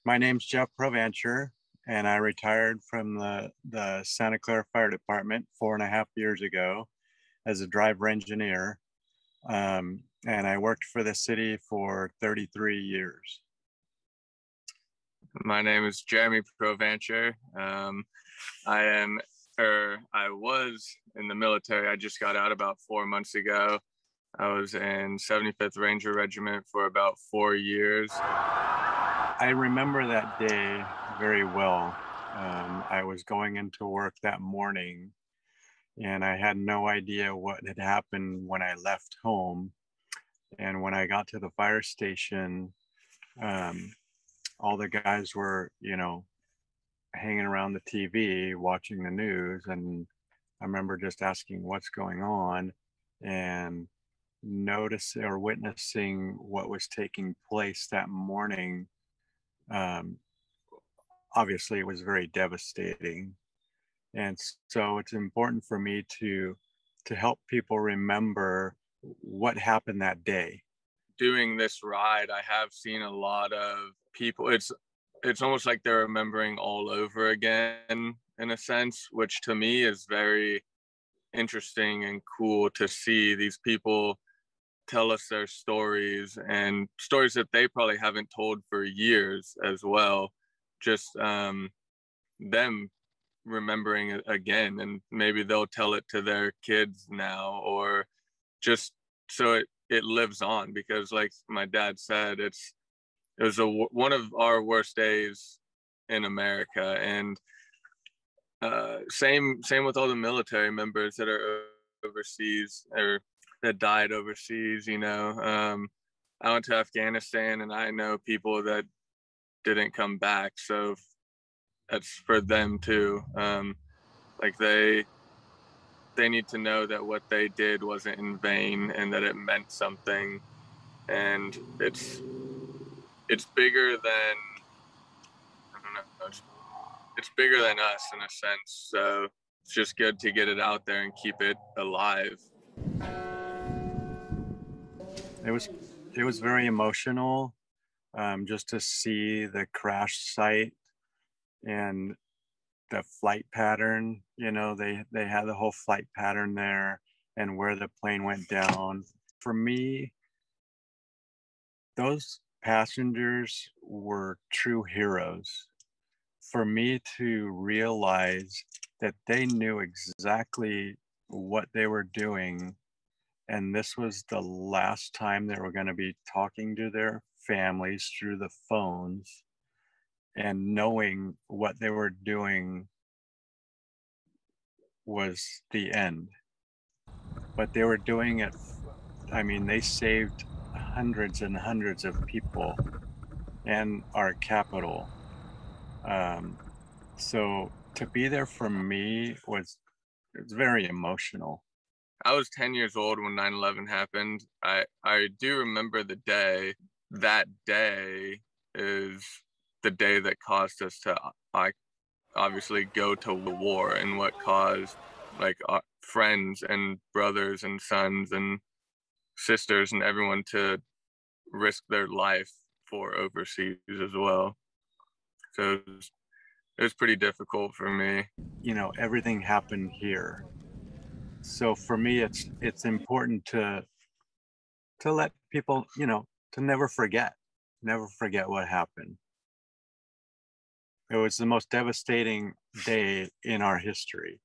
My name's Jeff Provancher, and I retired from the Santa Clara Fire Department 4.5 years ago as a driver engineer. And I worked for the city for 33 years. My name is Jeremy Provancher. I was in the military. I just got out about 4 months ago. I was in 75th Ranger Regiment for about 4 years. I remember that day very well. I was going into work that morning, and I had no idea what had happened when I left home. And when I got to the fire station, all the guys were, hanging around the TV watching the news. And I remember just asking what's going on and noticing or witnessing what was taking place that morning. Obviously, it was very devastating. And so it's important for me to help people remember what happened that day. Doing this ride, I have seen a lot of people. It's almost like they're remembering all over again, in a sense, which to me is very interesting and cool to see. These people tell us their stories, and stories that they probably haven't told for years as well. Just them remembering it again, and maybe they'll tell it to their kids now, or just so it lives on, because like my dad said, it was one of our worst days in America. And same with all the military members that are overseas or that died overseas. I went to Afghanistan, and I know people that didn't come back, so that's for them too. Like they need to know that what they did wasn't in vain, and that it meant something. And it's bigger than, I don't know, it's bigger than us in a sense. So it's just good to get it out there and keep it alive. It was very emotional, just to see the crash site and the flight pattern. They had the whole flight pattern there and where the plane went down. For me, those passengers were true heroes. For me to realize that they knew exactly what they were doing, and this was the last time they were going to be talking to their families through the phones, and knowing what they were doing was the end. But they were doing it. They saved hundreds and hundreds of people and our capital. So to be there for me was very emotional. I was 10 years old when 9/11 happened. I do remember the day. That day is the day that caused us to obviously go to war, and what caused our friends and brothers and sons and sisters and everyone to risk their life for overseas as well. So it was pretty difficult for me. Everything happened here. So for me, it's important to let people, to never forget what happened. It was the most devastating day in our history.